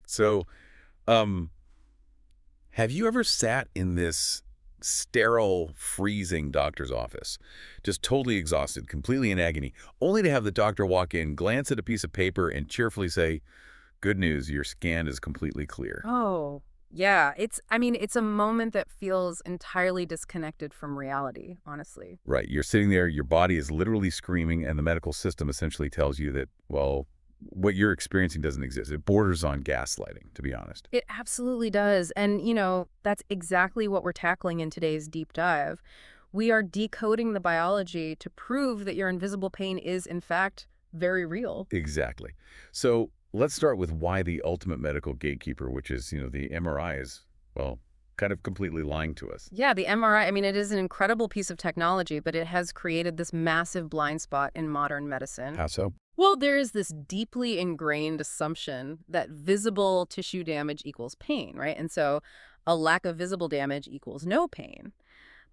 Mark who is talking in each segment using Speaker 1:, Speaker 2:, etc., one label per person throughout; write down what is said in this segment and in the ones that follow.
Speaker 1: So, um, have you ever sat in this sterile, freezing doctor's office, just totally exhausted, completely in agony, only to have the doctor walk in, glance at a piece of paper, and cheerfully say, "Good news, your scan is completely clear."
Speaker 2: Oh, yeah. It's a moment that feels entirely disconnected from reality, honestly.
Speaker 1: Right. You're sitting there, your body is literally screaming, and the medical system essentially tells you that, well, what you're experiencing doesn't exist. It borders on gaslighting, to be honest.
Speaker 2: It absolutely does. And, that's exactly what we're tackling in today's deep dive. We are decoding the biology to prove that your invisible pain is, in fact, very real.
Speaker 1: Exactly. So let's start with why the ultimate medical gatekeeper, which is, the MRI is, well, kind of completely lying to us.
Speaker 2: Yeah, the MRI, it is an incredible piece of technology, but it has created this massive blind spot in modern medicine.
Speaker 1: How so?
Speaker 2: Well, there is this deeply ingrained assumption that visible tissue damage equals pain, right? And so a lack of visible damage equals no pain.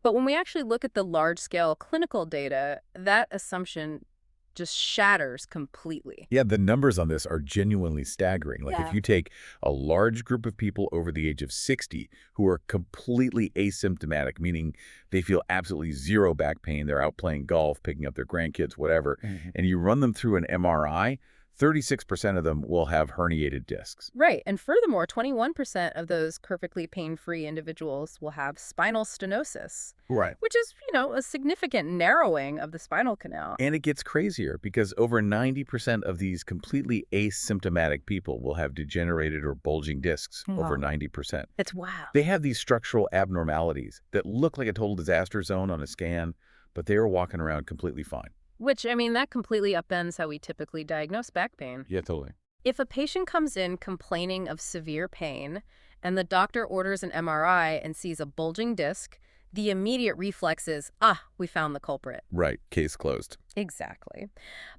Speaker 2: But when we actually look at the large-scale clinical data, that assumption just shatters completely.
Speaker 1: Yeah, the numbers on this are genuinely staggering. Like if
Speaker 2: Yeah.
Speaker 1: you take a large group of people over the age of 60 who are completely asymptomatic, meaning they feel absolutely zero back pain, they're out playing golf, picking up their grandkids, whatever, and you run them through an MRI, 36% of them will have herniated discs.
Speaker 2: Right. And furthermore, 21% of those perfectly pain-free individuals will have spinal stenosis,
Speaker 1: Right.
Speaker 2: which is, a significant narrowing of the spinal canal.
Speaker 1: And it gets crazier because over 90% of these completely asymptomatic people will have degenerated or bulging discs, over
Speaker 2: Wow.
Speaker 1: 90%.
Speaker 2: It's wow.
Speaker 1: They have these structural abnormalities that look like a total disaster zone on a scan, but they are walking around completely fine.
Speaker 2: Which, that completely upends how we typically diagnose back pain.
Speaker 1: Yeah, totally.
Speaker 2: If a patient comes in complaining of severe pain and the doctor orders an MRI and sees a bulging disc, the immediate reflex is, we found the culprit.
Speaker 1: Right. Case closed.
Speaker 2: Exactly.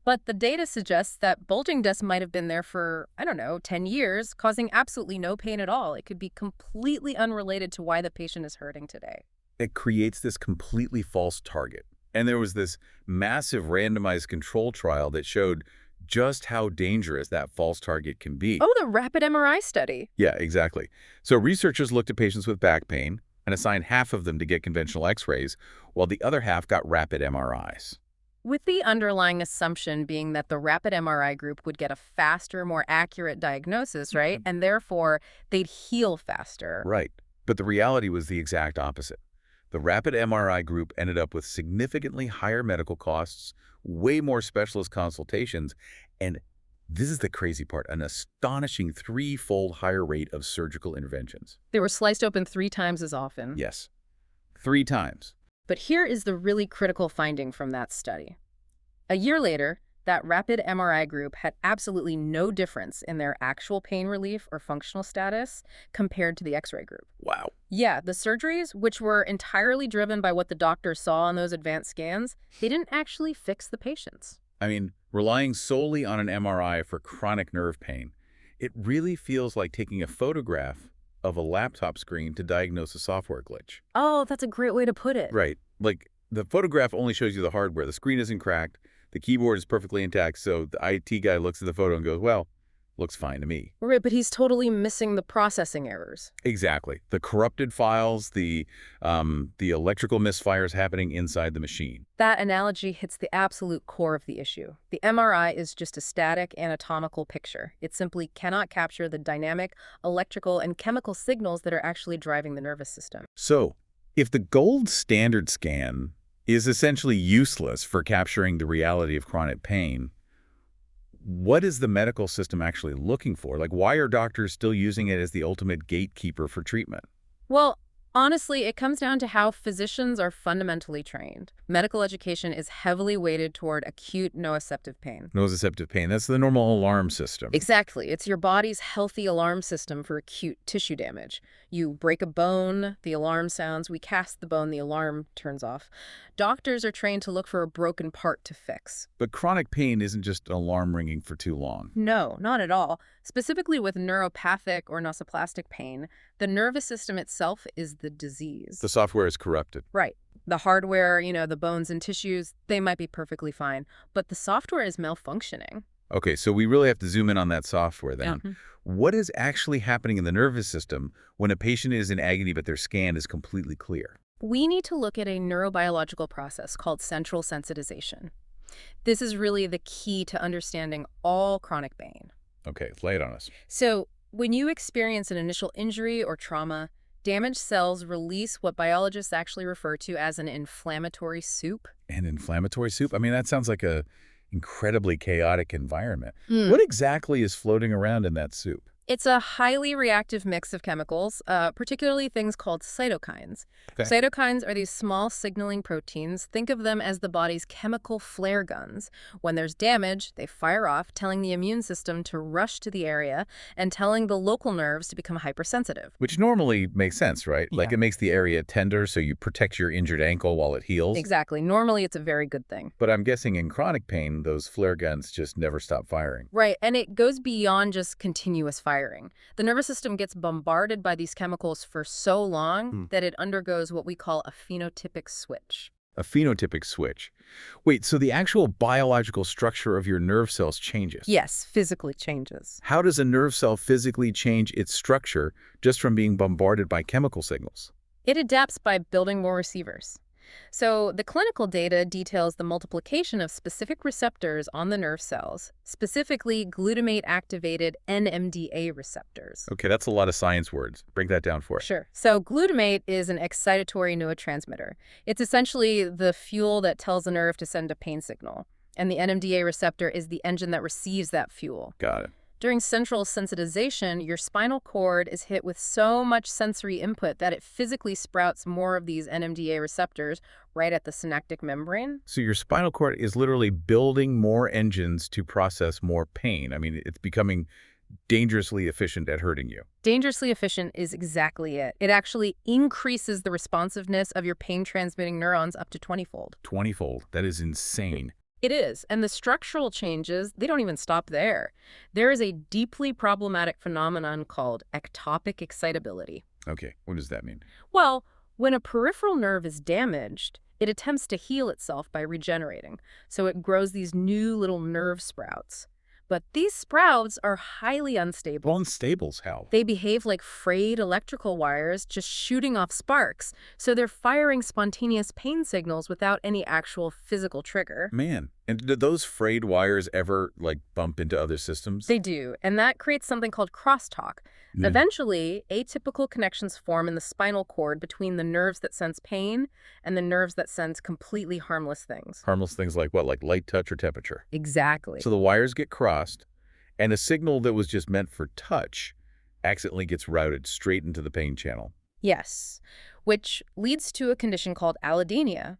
Speaker 2: But the data suggests that bulging discs might have been there for, 10 years, causing absolutely no pain at all. It could be completely unrelated to why the patient is hurting today.
Speaker 1: It creates this completely false target. And there was this massive randomized control trial that showed just how dangerous that false target can be.
Speaker 2: Oh, the rapid MRI study.
Speaker 1: Yeah, exactly. So researchers looked at patients with back pain and assigned half of them to get conventional x-rays, while the other half got rapid MRIs.
Speaker 2: With the underlying assumption being that the rapid MRI group would get a faster, more accurate diagnosis, right? And therefore, they'd heal faster.
Speaker 1: Right. But the reality was the exact opposite. The rapid MRI group ended up with significantly higher medical costs, way more specialist consultations, and this is the crazy part, an astonishing threefold higher rate of surgical interventions.
Speaker 2: They were sliced open 3 times as often.
Speaker 1: Yes, 3 times.
Speaker 2: But here is the really critical finding from that study. A year later, that rapid MRI group had absolutely no difference in their actual pain relief or functional status compared to the X-ray group.
Speaker 1: Wow.
Speaker 2: Yeah, the surgeries, which were entirely driven by what the doctor saw in those advanced scans, they didn't actually fix the patients.
Speaker 1: I mean, relying solely on an MRI for chronic nerve pain, it really feels like taking a photograph of a laptop screen to diagnose a software glitch.
Speaker 2: Oh, that's a great way to put it.
Speaker 1: Right. Like, the photograph only shows you the hardware. The screen isn't cracked. The keyboard is perfectly intact. So the IT guy looks at the photo and goes, well, looks fine to me.
Speaker 2: Right, but he's totally missing the processing errors.
Speaker 1: Exactly. The corrupted files, the electrical misfires happening inside the machine.
Speaker 2: That analogy hits the absolute core of the issue. The MRI is just a static anatomical picture. It simply cannot capture the dynamic electrical and chemical signals that are actually driving the nervous system.
Speaker 1: So, if the gold standard scan is essentially useless for capturing the reality of chronic pain, what is the medical system actually looking for? Like, why are doctors still using it as the ultimate gatekeeper for treatment?
Speaker 2: Well, honestly, it comes down to how physicians are fundamentally trained. Medical education is heavily weighted toward acute nociceptive pain.
Speaker 1: Nociceptive pain, that's the normal alarm system.
Speaker 2: Exactly. It's your body's healthy alarm system for acute tissue damage. You break a bone, the alarm sounds. We cast the bone, the alarm turns off. Doctors are trained to look for a broken part to fix.
Speaker 1: But chronic pain isn't just an alarm ringing for too long.
Speaker 2: No, not at all. Specifically with neuropathic or nociplastic pain, the nervous system itself is the disease.
Speaker 1: The software is corrupted.
Speaker 2: Right. The hardware, the bones and tissues, they might be perfectly fine, but the software is malfunctioning.
Speaker 1: Okay, so we really have to zoom in on that software
Speaker 2: Yeah.
Speaker 1: then. What is actually happening in the nervous system when a patient is in agony but their scan is completely clear?
Speaker 2: We need to look at a neurobiological process called central sensitization. This is really the key to understanding all chronic pain.
Speaker 1: Okay, lay it on us.
Speaker 2: So, when you experience an initial injury or trauma, damaged cells release what biologists actually refer to as an inflammatory soup.
Speaker 1: An inflammatory soup? I mean, that sounds like a incredibly chaotic environment.
Speaker 2: Mm.
Speaker 1: What exactly is floating around in that soup?
Speaker 2: It's a highly reactive mix of chemicals, particularly things called cytokines.
Speaker 1: Okay.
Speaker 2: Cytokines are these small signaling proteins. Think of them as the body's chemical flare guns. When there's damage, they fire off, telling the immune system to rush to the area and telling the local nerves to become hypersensitive.
Speaker 1: Which normally makes sense, right? Like
Speaker 2: Yeah.
Speaker 1: it makes the area tender so you protect your injured ankle while it heals.
Speaker 2: Exactly. Normally, it's a very good thing.
Speaker 1: But I'm guessing in chronic pain, those flare guns just never stop firing.
Speaker 2: Right, and it goes beyond just continuous firing. The nervous system gets bombarded by these chemicals for so long that it undergoes what we call a phenotypic switch.
Speaker 1: A phenotypic switch. Wait, so the actual biological structure of your nerve cells changes?
Speaker 2: Yes, physically changes.
Speaker 1: How does a nerve cell physically change its structure just from being bombarded by chemical signals?
Speaker 2: It adapts by building more receivers. So the clinical data details the multiplication of specific receptors on the nerve cells, specifically glutamate-activated NMDA receptors.
Speaker 1: Okay, that's a lot of science words. Break that down for us.
Speaker 2: Sure. So glutamate is an excitatory neurotransmitter. It's essentially the fuel that tells the nerve to send a pain signal. And the NMDA receptor is the engine that receives that fuel.
Speaker 1: Got it.
Speaker 2: During central sensitization, your spinal cord is hit with so much sensory input that it physically sprouts more of these NMDA receptors right at the synaptic membrane.
Speaker 1: So your spinal cord is literally building more engines to process more pain. I mean, it's becoming dangerously efficient at hurting you.
Speaker 2: Dangerously efficient is exactly it. It actually increases the responsiveness of your pain-transmitting neurons up to 20-fold.
Speaker 1: 20-fold. That is insane.
Speaker 2: It is, and the structural changes, they don't even stop there. There is a deeply problematic phenomenon called ectopic excitability.
Speaker 1: Okay, what does that mean?
Speaker 2: Well, when a peripheral nerve is damaged, it attempts to heal itself by regenerating, so it grows these new little nerve sprouts. But these sprouts are highly unstable.
Speaker 1: Well, unstables, how?
Speaker 2: They behave like frayed electrical wires just shooting off sparks, so they're firing spontaneous pain signals without any actual physical trigger.
Speaker 1: Man, and do those frayed wires ever, like, bump into other systems?
Speaker 2: They do, and that creates something called crosstalk.
Speaker 1: Yeah.
Speaker 2: Eventually, atypical connections form in the spinal cord between the nerves that sense pain and the nerves that sense completely harmless things.
Speaker 1: Harmless things like what, like light touch or temperature?
Speaker 2: Exactly.
Speaker 1: So the wires get crossed, and a signal that was just meant for touch accidentally gets routed straight into the pain channel.
Speaker 2: Yes, which leads to a condition called allodynia.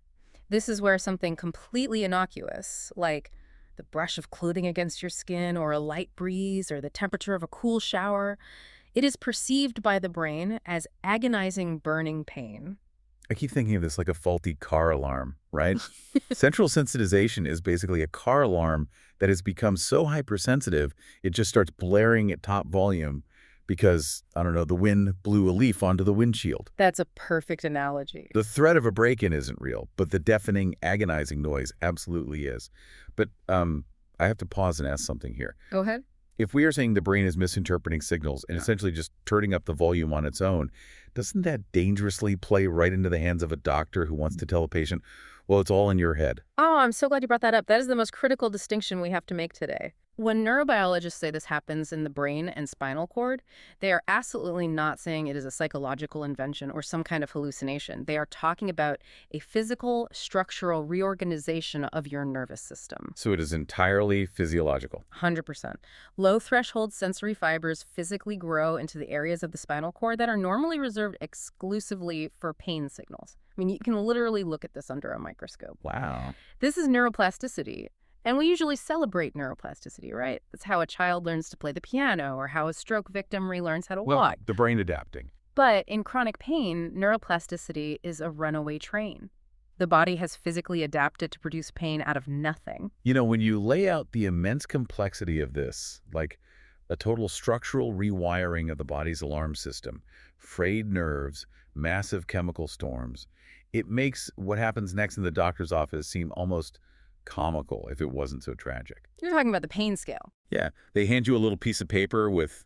Speaker 2: This is where something completely innocuous, like the brush of clothing against your skin or a light breeze or the temperature of a cool shower, it is perceived by the brain as agonizing burning pain.
Speaker 1: I keep thinking of this like a faulty car alarm, right? Central sensitization is basically a car alarm that has become so hypersensitive, it just starts blaring at top volume because, I don't know, the wind blew a leaf onto the windshield.
Speaker 2: That's a perfect analogy.
Speaker 1: The threat of a break-in isn't real, but the deafening, agonizing noise absolutely is. But I have to pause and ask something here.
Speaker 2: Go ahead.
Speaker 1: If we are saying the brain is misinterpreting signals and essentially just turning up the volume on its own, doesn't that dangerously play right into the hands of a doctor who wants to tell a patient, well, it's all in your head?
Speaker 2: Oh, I'm so glad you brought that up. That is the most critical distinction we have to make today. When neurobiologists say this happens in the brain and spinal cord, they are absolutely not saying it is a psychological invention or some kind of hallucination. They are talking about a physical, structural reorganization of your nervous system.
Speaker 1: So it is entirely physiological.
Speaker 2: 100%. Low-threshold sensory fibers physically grow into the areas of the spinal cord that are normally reserved exclusively for pain signals. I mean, you can literally look at this under a microscope.
Speaker 1: Wow.
Speaker 2: This is neuroplasticity. And we usually celebrate neuroplasticity, right? That's how a child learns to play the piano or how a stroke victim relearns how to walk.
Speaker 1: The brain adapting.
Speaker 2: But in chronic pain, neuroplasticity is a runaway train. The body has physically adapted to produce pain out of nothing.
Speaker 1: You know, when you lay out the immense complexity of this, like a total structural rewiring of the body's alarm system, frayed nerves, massive chemical storms, it makes what happens next in the doctor's office seem almost comical if it wasn't so tragic.
Speaker 2: You're talking about the pain scale.
Speaker 1: Yeah, they hand you a little piece of paper with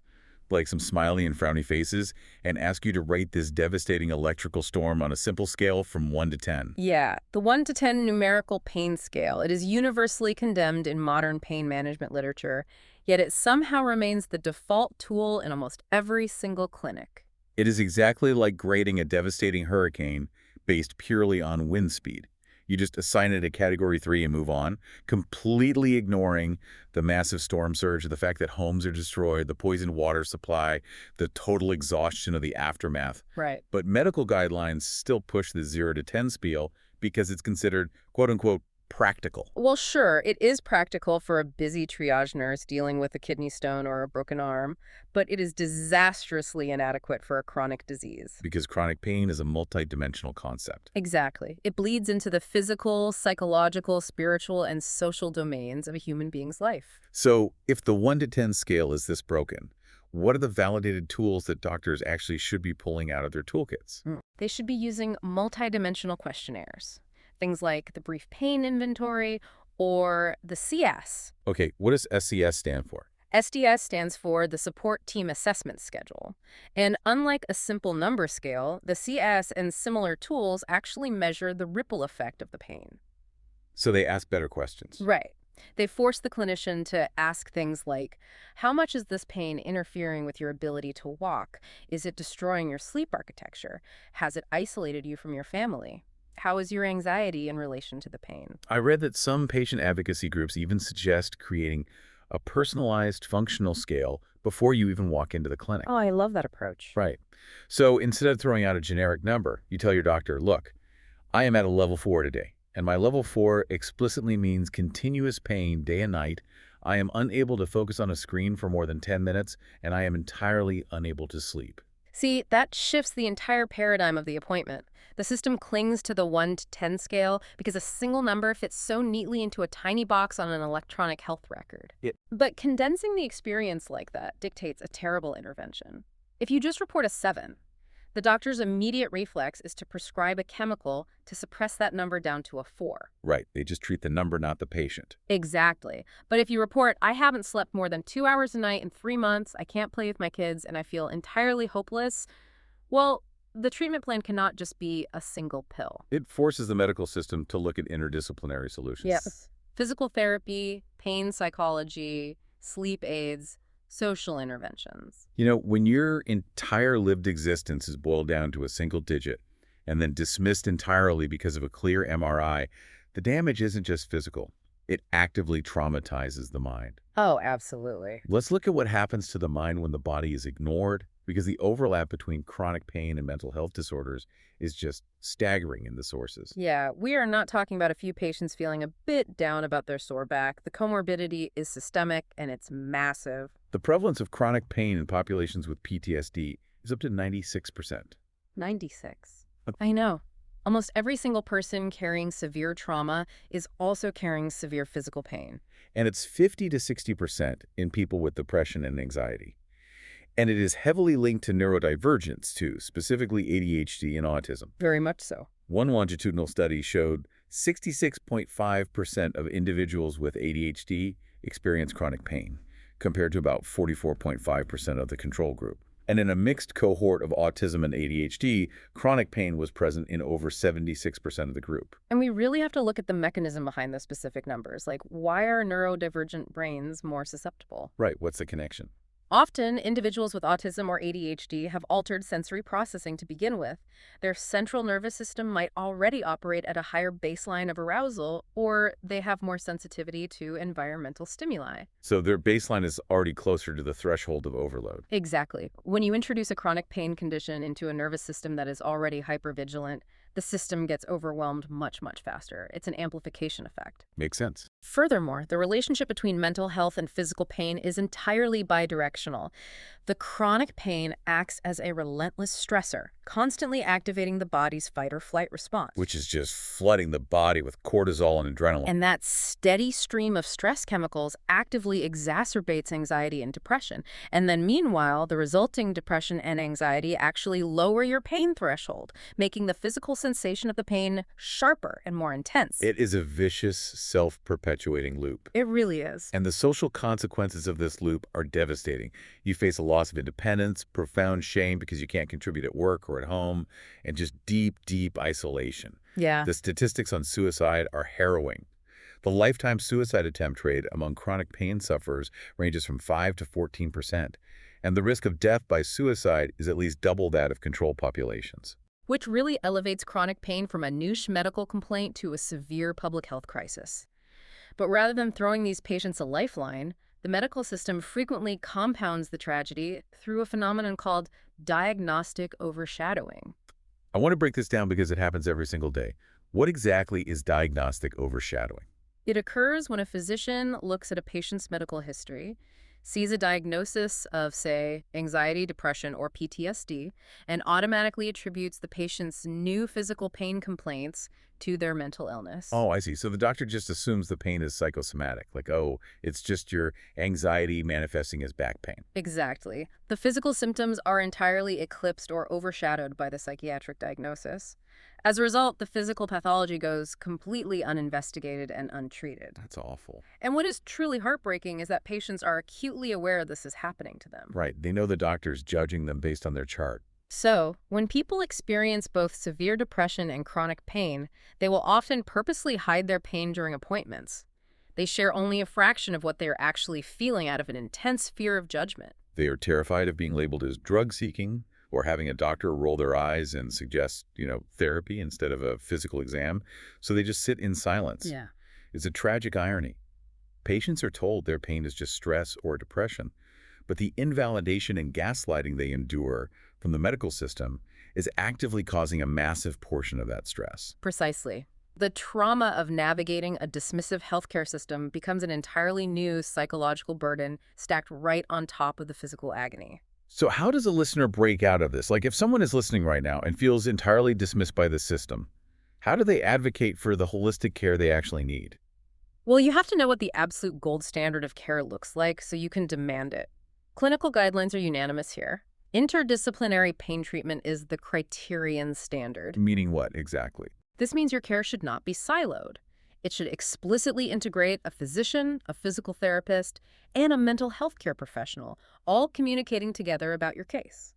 Speaker 1: like some smiley and frowny faces and ask you to rate this devastating electrical storm on a simple scale from 1 to 10.
Speaker 2: Yeah, the 1 to 10 numerical pain scale. It is universally condemned in modern pain management literature, yet it somehow remains the default tool in almost every single clinic.
Speaker 1: It is exactly like grading a devastating hurricane based purely on wind speed. You just assign it a Category 3 and move on, completely ignoring the massive storm surge, the fact that homes are destroyed, the poisoned water supply, the total exhaustion of the aftermath.
Speaker 2: Right.
Speaker 1: But medical guidelines still push the 0 to 10 scale because it's considered, quote-unquote, practical.
Speaker 2: Well, sure, it is practical for a busy triage nurse dealing with a kidney stone or a broken arm, but it is disastrously inadequate for a chronic disease.
Speaker 1: Because chronic pain is a multidimensional concept.
Speaker 2: Exactly. It bleeds into the physical, psychological, spiritual, and social domains of a human being's life.
Speaker 1: So if the 1 to 10 scale is this broken, what are the validated tools that doctors actually should be pulling out of their toolkits?
Speaker 2: They should be using multidimensional questionnaires. Things like the brief pain inventory or the CS.
Speaker 1: Okay, what does SCS stand for?
Speaker 2: SDS stands for the Support Team Assessment Schedule. And unlike a simple number scale, the CS and similar tools actually measure the ripple effect of the pain.
Speaker 1: So they ask better questions.
Speaker 2: Right. They force the clinician to ask things like, how much is this pain interfering with your ability to walk? Is it destroying your sleep architecture? Has it isolated you from your family? How is your anxiety in relation to the pain?
Speaker 1: I read that some patient advocacy groups even suggest creating a personalized functional scale before you even walk into the clinic.
Speaker 2: Oh, I love that approach.
Speaker 1: Right. So instead of throwing out a generic number, you tell your doctor, look, I am at a level 4 today, and my level 4 explicitly means continuous pain day and night. I am unable to focus on a screen for more than 10 minutes, and I am entirely unable to sleep.
Speaker 2: See, that shifts the entire paradigm of the appointment. The system clings to the 1 to 10 scale because a single number fits so neatly into a tiny box on an electronic health record. But condensing the experience like that dictates a terrible intervention. If you just report a 7, the doctor's immediate reflex is to prescribe a chemical to suppress that number down to a 4.
Speaker 1: Right. They just treat the number, not the patient.
Speaker 2: Exactly. But if you report, I haven't slept more than 2 hours a night in 3 months, I can't play with my kids, and I feel entirely hopeless, well, the treatment plan cannot just be a single pill.
Speaker 1: It forces the medical system to look at interdisciplinary solutions.
Speaker 2: Yes. Physical therapy, pain psychology, sleep aids, social interventions.
Speaker 1: You know, when your entire lived existence is boiled down to a single digit and then dismissed entirely because of a clear MRI, the damage isn't just physical. It actively traumatizes the mind.
Speaker 2: Oh, absolutely.
Speaker 1: Let's look at what happens to the mind when the body is ignored, because the overlap between chronic pain and mental health disorders is just staggering in the sources.
Speaker 2: Yeah, we are not talking about a few patients feeling a bit down about their sore back. The comorbidity is systemic and it's massive.
Speaker 1: The prevalence of chronic pain in populations with PTSD is up to 96%.
Speaker 2: 96. I know. Almost every single person carrying severe trauma is also carrying severe physical pain.
Speaker 1: And it's 50 to 60% in people with depression and anxiety. And it is heavily linked to neurodivergence too, specifically ADHD and autism.
Speaker 2: Very much so.
Speaker 1: One longitudinal study showed 66.5% of individuals with ADHD experience chronic pain, compared to about 44.5% of the control group. And in a mixed cohort of autism and ADHD, chronic pain was present in over 76% of the group.
Speaker 2: And we really have to look at the mechanism behind those specific numbers. Like, why are neurodivergent brains more susceptible?
Speaker 1: Right, what's the connection?
Speaker 2: Often, individuals with autism or ADHD have altered sensory processing to begin with. Their central nervous system might already operate at a higher baseline of arousal, or they have more sensitivity to environmental stimuli.
Speaker 1: So their baseline is already closer to the threshold of overload.
Speaker 2: Exactly. When you introduce a chronic pain condition into a nervous system that is already hypervigilant, the system gets overwhelmed much, much faster. It's an amplification effect.
Speaker 1: Makes sense.
Speaker 2: Furthermore, the relationship between mental health and physical pain is entirely bidirectional. The chronic pain acts as a relentless stressor, constantly activating the body's fight or flight response.
Speaker 1: Which is just flooding the body with cortisol and adrenaline.
Speaker 2: And that steady stream of stress chemicals actively exacerbates anxiety and depression. And then meanwhile, the resulting depression and anxiety actually lower your pain threshold, making the physical sensation of the pain sharper and more intense.
Speaker 1: It is a vicious, self-perpetuating loop.
Speaker 2: It really is.
Speaker 1: And the social consequences of this loop are devastating. You face a loss of independence, profound shame because you can't contribute at work or at home, and just deep, deep isolation.
Speaker 2: Yeah.
Speaker 1: The statistics on suicide are harrowing. The lifetime suicide attempt rate among chronic pain sufferers ranges from 5 to 14%, and the risk of death by suicide is at least double that of control populations.
Speaker 2: Which really elevates chronic pain from a niche medical complaint to a severe public health crisis. But rather than throwing these patients a lifeline, the medical system frequently compounds the tragedy through a phenomenon called diagnostic overshadowing.
Speaker 1: I want to break this down because it happens every single day. What exactly is diagnostic overshadowing?
Speaker 2: It occurs when a physician looks at a patient's medical history, sees a diagnosis of, say, anxiety, depression, or PTSD, and automatically attributes the patient's new physical pain complaints to their mental illness.
Speaker 1: Oh, I see. So the doctor just assumes the pain is psychosomatic, like, oh, it's just your anxiety manifesting as back pain.
Speaker 2: Exactly. The physical symptoms are entirely eclipsed or overshadowed by the psychiatric diagnosis. As a result, the physical pathology goes completely uninvestigated and untreated.
Speaker 1: That's awful.
Speaker 2: And what is truly heartbreaking is that patients are acutely aware this is happening to them.
Speaker 1: Right. They know the doctor's judging them based on their chart.
Speaker 2: So, when people experience both severe depression and chronic pain, they will often purposely hide their pain during appointments. They share only a fraction of what they are actually feeling out of an intense fear of judgment.
Speaker 1: They are terrified of being labeled as drug-seeking or having a doctor roll their eyes and suggest, therapy instead of a physical exam. So they just sit in silence.
Speaker 2: Yeah.
Speaker 1: It's a tragic irony. Patients are told their pain is just stress or depression, but the invalidation and gaslighting they endure from the medical system is actively causing a massive portion of that stress.
Speaker 2: Precisely. The trauma of navigating a dismissive healthcare system becomes an entirely new psychological burden stacked right on top of the physical agony.
Speaker 1: So how does a listener break out of this? Like if someone is listening right now and feels entirely dismissed by the system, how do they advocate for the holistic care they actually need?
Speaker 2: Well, you have to know what the absolute gold standard of care looks like so you can demand it. Clinical guidelines are unanimous here. Interdisciplinary pain treatment is the criterion standard.
Speaker 1: Meaning what exactly?
Speaker 2: This means your care should not be siloed. It should explicitly integrate a physician, a physical therapist, and a mental health care professional, all communicating together about your case.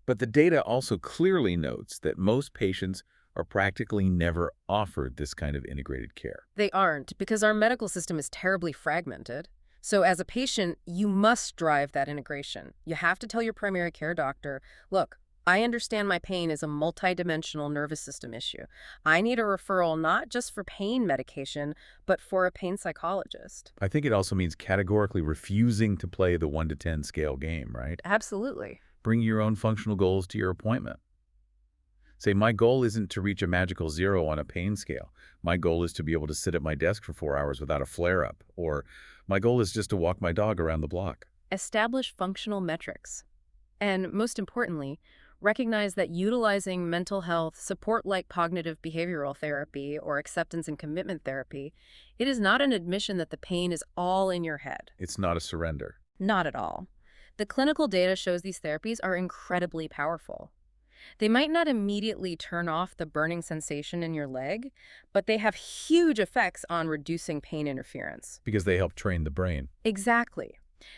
Speaker 1: But the data also clearly notes that most patients are practically never offered this kind of integrated care.
Speaker 2: They aren't, because our medical system is terribly fragmented. So as a patient, you must drive that integration. You have to tell your primary care doctor, look, I understand my pain is a multidimensional nervous system issue. I need a referral not just for pain medication, but for a pain psychologist.
Speaker 1: I think it also means categorically refusing to play the 1 to 10 scale game, right?
Speaker 2: Absolutely.
Speaker 1: Bring your own functional goals to your appointment. Say, my goal isn't to reach a magical 0 on a pain scale. My goal is to be able to sit at my desk for 4 hours without a flare-up. Or my goal is just to walk my dog around the block.
Speaker 2: Establish functional metrics. And most importantly, recognize that utilizing mental health support like cognitive behavioral therapy or acceptance and commitment therapy, it is not an admission that the pain is all in your head.
Speaker 1: It's not a surrender.
Speaker 2: Not at all. The clinical data shows these therapies are incredibly powerful. They might not immediately turn off the burning sensation in your leg, but they have huge effects on reducing pain interference.
Speaker 1: Because they help train the brain.
Speaker 2: Exactly.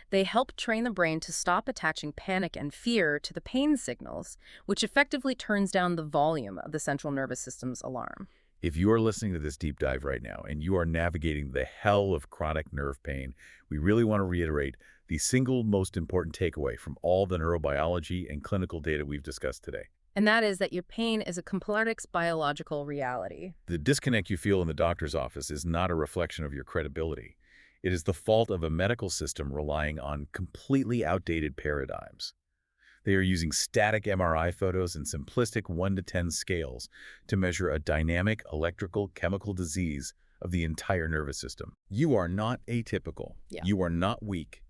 Speaker 2: They help train the brain to stop attaching panic and fear to the pain signals, which effectively turns down the volume of the central nervous system's alarm.
Speaker 1: If you are listening to this deep dive right now and you are navigating the hell of chronic nerve pain, we really want to reiterate the single most important takeaway from all the neurobiology and clinical data we've discussed today.
Speaker 2: And that is that your pain is a complex biological reality.
Speaker 1: The disconnect you feel in the doctor's office is not a reflection of your credibility. It is the fault of a medical system relying on completely outdated paradigms. They are using static MRI photos and simplistic 1 to 10 scales to measure a dynamic electrical chemical disease of the entire nervous system. You are not atypical.
Speaker 2: Yeah.
Speaker 1: You are not weak.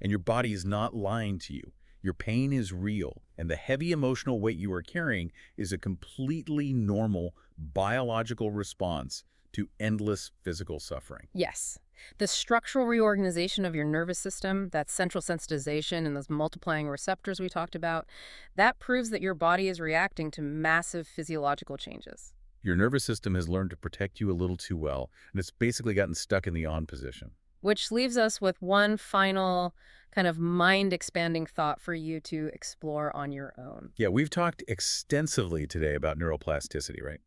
Speaker 1: And your body is not lying to you. Your pain is real, and the heavy emotional weight you are carrying is a completely normal biological response to endless physical suffering.
Speaker 2: Yes. The structural reorganization of your nervous system, that central sensitization and those multiplying receptors we talked about, that proves that your body is reacting to massive physiological changes.
Speaker 1: Your nervous system has learned to protect you a little too well, and it's basically gotten stuck in the on position.
Speaker 2: Which leaves us with one final kind of mind-expanding thought for you to explore on your own.
Speaker 1: Yeah, we've talked extensively today about neuroplasticity, right?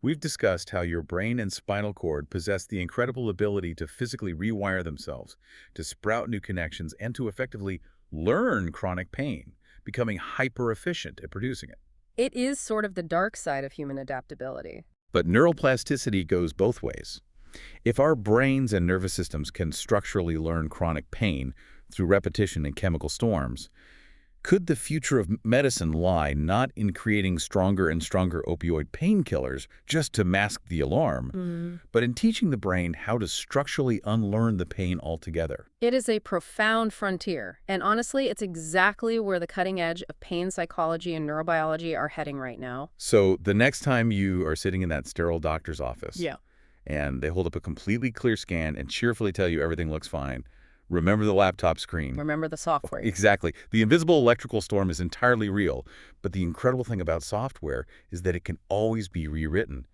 Speaker 1: We've discussed how your brain and spinal cord possess the incredible ability to physically rewire themselves, to sprout new connections, and to effectively learn chronic pain, becoming hyper-efficient at producing it.
Speaker 2: It is sort of the dark side of human adaptability.
Speaker 1: But neuroplasticity goes both ways. If our brains and nervous systems can structurally learn chronic pain through repetition and chemical storms, could the future of medicine lie not in creating stronger and stronger opioid painkillers just to mask the alarm, but in teaching the brain how to structurally unlearn the pain altogether?
Speaker 2: It is a profound frontier, and honestly, it's exactly where the cutting edge of pain psychology and neurobiology are heading right now.
Speaker 1: So the next time you are sitting in that sterile doctor's office,
Speaker 2: Yeah.
Speaker 1: and they hold up a completely clear scan and cheerfully tell you everything looks fine, remember the laptop screen.
Speaker 2: Remember the software.
Speaker 1: Exactly. The invisible electrical storm is entirely real, but the incredible thing about software is that it can always be rewritten.